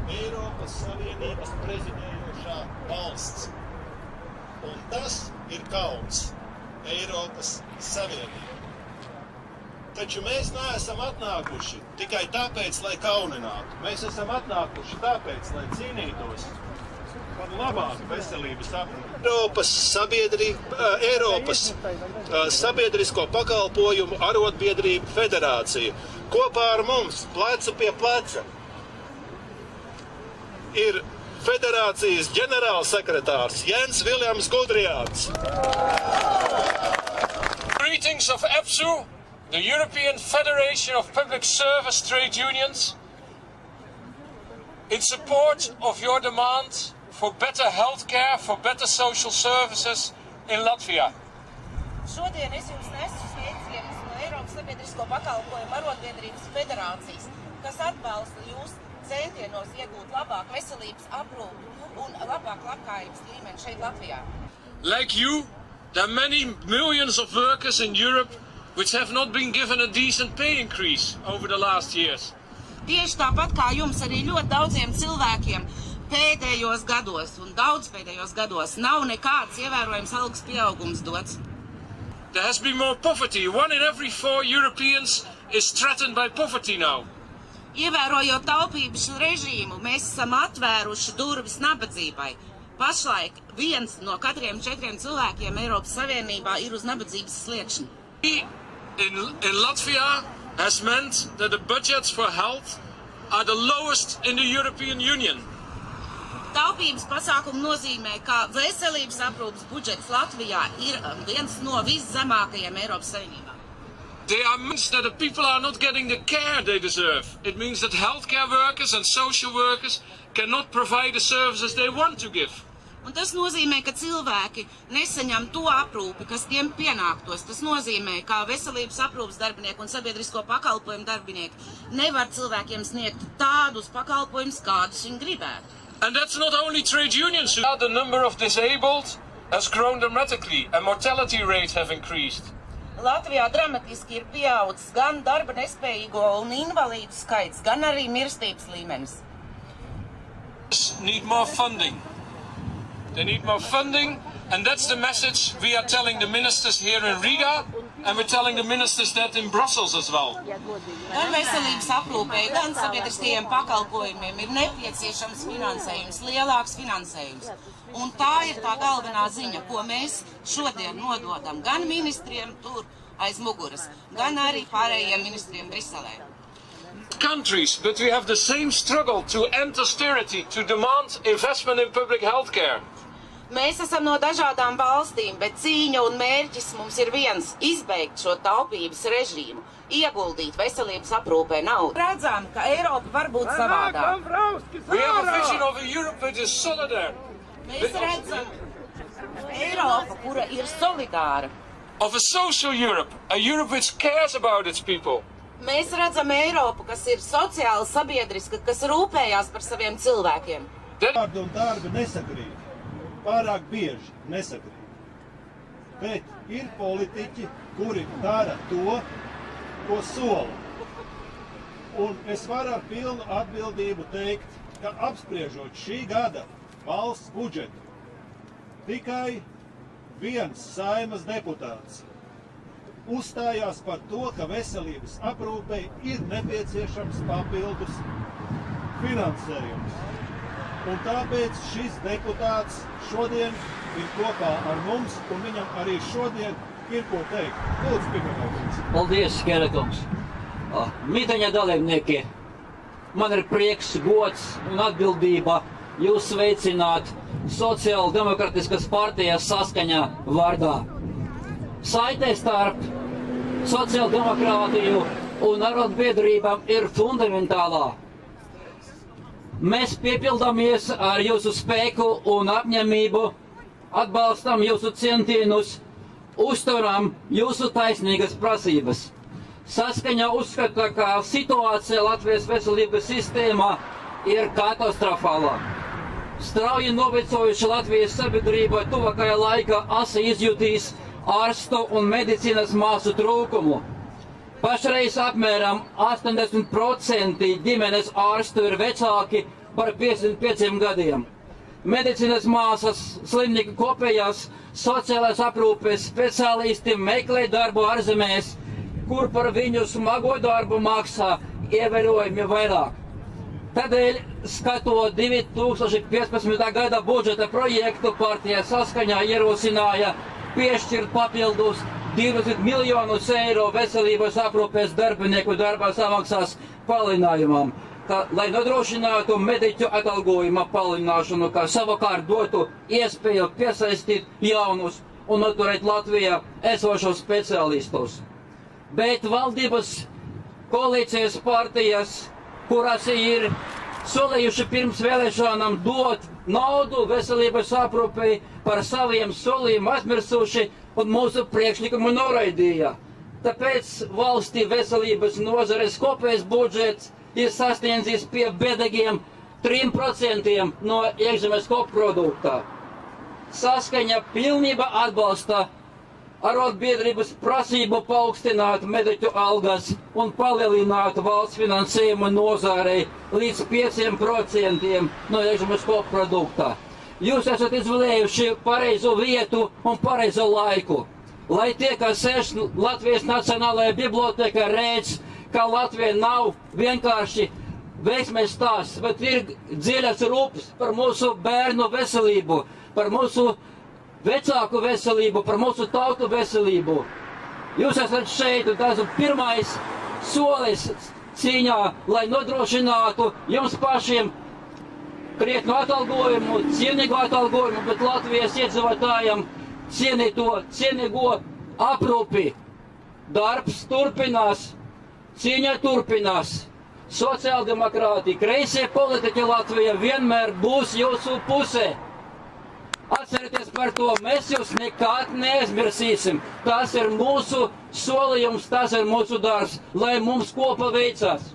Eiropas Savienības prezidējošā valsts. Un tas ir kauns Eiropas Savienība. Taču mēs neesam atnākuši tikai tāpēc, lai kauninātu. Mēs esam atnākuši tāpēc, lai cīnītos par labāku veselības aprūpi. Eiropas Sabiedrisko pakalpojumu arotbiedrību federācija kopā ar mums, plecu pie pleca, ir federācijas ģenerālsekretārs Jens Viljams Gudriāns. Greetings of EPSU, the European Federation of Public Service Trade Unions, in support of your demand for better healthcare, for better social services in Latvia. Šodien es jums nesu sveicienus no Eiropas Sabiedrisko pakalpojumu arotbiedrības federācijas, kas atbalsta jūs centienos iegūt labāku veselības aprūpi un labāku labklājības līmeni šeit Latvijā. Like you, there are many millions of workers in Europe which have not been given a decent pay increase over the last years. Tieši tāpat kā jums arī ļoti daudziem cilvēkiem pēdējos gados un daudz pēdējos gados nav nekāds ievērojams algas pieaugums dots. There has been more poverty. 1 in every 4 Europeans is threatened by poverty now. Ievērojot taupības režīmu, mēs esam atvēruši durvis nabadzībai. Pašlaik 1 no katriem 4 cilvēkiem Eiropas Savienībā ir uz nabadzības sliekšņa. In Latvia has meant that the budgets for health are the lowest in the European Union. Taupības pasākumu nozīmē, ka veselības aprūpes budžets Latvijā ir viens no viszemākajiem Eiropas Savienībā. They means that the people are not getting the care they deserve. It means that healthcare workers and social workers cannot provide the services they want to give. Un tas nozīmē, ka cilvēki nesaņem to aprūpi, kas tiem pienāktos. Tas nozīmē, ka veselības aprūpes darbinieki un sabiedrisko pakalpojumu darbinieki nevar cilvēkiem sniegt tādus pakalpojumus, kādus viņi gribētu. And that's not only trade unions. The number of disabled has grown dramatically and mortality rates have increased. Latvijā dramatiski ir pieaudzis gan darba nespējīgo un invalīdu skaits, gan arī mirstības līmenis. Need more funding. They need more funding, and that's the message we are telling the ministers here in Riga, and we're telling the ministers that in Brussels as well. Gan veselības aprūpei, gan sabiedriskajiem pakalpojumiem ir nepieciešams finansējums, lielāks finansējums. Un tā ir tā galvenā ziņa, ko mēs šodien nododam gan ministriem tur aiz muguras, gan arī pārējiem ministriem Briselē. Countries, but we have the same struggle to end austerity, to demand investment in public healthcare. Mēs esam no dažādām valstīm, bet cīņa un mērķis mums ir viens – izbeigt šo taupības režīmu, ieguldīt veselības aprūpē naudu. Redzam, ka Eiropa var būt savādāk. We have a vision of a Europe that is solidar. Mēs redzam Eiropu, kura ir solidāra. Of a social Europe, a Europe which cares about its people. Mēs redzam Eiropu, kas ir sociāli sabiedriska, kas rūpējās par saviem cilvēkiem. Vārdi un darbi nesakrīt. Pārāk bieži nesakrīt. Bet ir politiķi, kuri dara to, ko sola. Un es varu ar pilnu atbildību teikt, ka apspriežot šī gada valsts budžetu, tikai viens Saeimas deputāts uzstājās par to, ka veselības aprūpei ir nepieciešams papildus finansējums. Un tāpēc šis deputāts šodien ir kopā ar mums, un viņam arī šodien ir ko teikt. Lūdzu, Pimenēkungs. Paldies, Skēnekungs. Mītiņa dalībnieki, man ir prieks, gods un atbildība jūs sveicināt Sociāldemokratiskas partijas Saskaņa vārdā. Saite starp sociāldemokrātiju un arotbiedrībām ir fundamentālā. Mēs piepildamies ar jūsu spēku un apņemību, atbalstam jūsu centienus, uzturam jūsu taisnīgas prasības. Saskaņa uzskata, ka situācija Latvijas veselības sistēmā ir katastrofāla. Strauji novecojuša Latvijas sabiedrība tuvākajā laikā asi izjutīs ārstu un medicīnas māsu trūkumu. Pašreiz apmēram 80% ģimenes ārstu ir vecāki par 55 gadiem. Medicīnas māsas, slimnieku kopējās, sociālās aprūpes speciālisti meklē darbu ārzemēs, kur par viņu smago darbu maksā ievērojami vairāk. Tādēļ, skatot 2015. gada budžeta projektu, partija Saskaņa ierosināja piešķirt papildus 20 miljonus eiro veselības aprūpes darbinieku darba samaksās palielinājumam, lai nodrošinātu mediķu atalgojuma palielināšanu, kā savukārt dotu iespēju piesaistīt jaunus un noturēt Latvijā esošos speciālistus. Bet valdības koalīcijas partijas, kuras ir solījuši pirms vēlēšanām dot naudu veselības aprūpei, par saviem solījumiem aizmirsuši un mūsu priekšlikumu noraidīja. Tāpēc valstī veselības nozares kopējais budžets ir sasniedzis pie bēdīgiem 3% no iekšzemes koprodukta. Saskaņa pilnībā atbalsta arotbiedrības prasību paaugstināt mediķu algas un palielināt valsts finansējumu nozarei līdz 5% no iekšzemes koprodukta. Jūs esat izvēlējuši pareizo vietu un pareizo laiku, lai tie, kas sēž Latvijas Nacionālajā bibliotēkā, redz, ka Latvija nav vienkārši veiksmēs stāsts, bet ir dziļas rūpes par mūsu bērnu veselību, par mūsu vecāku veselību, par mūsu tautu veselību. Jūs esat šeit, un tas ir pirmais solis cīņā, lai nodrošinātu jums pašiem krietnu atalgojumu, cienīgu atalgojumu, bet Latvijas iedzīvotājiem cienīgo aprūpi. Darbs turpinās, cīņa turpinās. Sociāldemokrāti, kreisie politiķi Latvijā vienmēr būs jūsu pusē. Atcerieties par to, mēs jūs nekad neaizmirsīsim. Tas ir mūsu solījums, tas ir mūsu darbs, lai mums kopā veicās.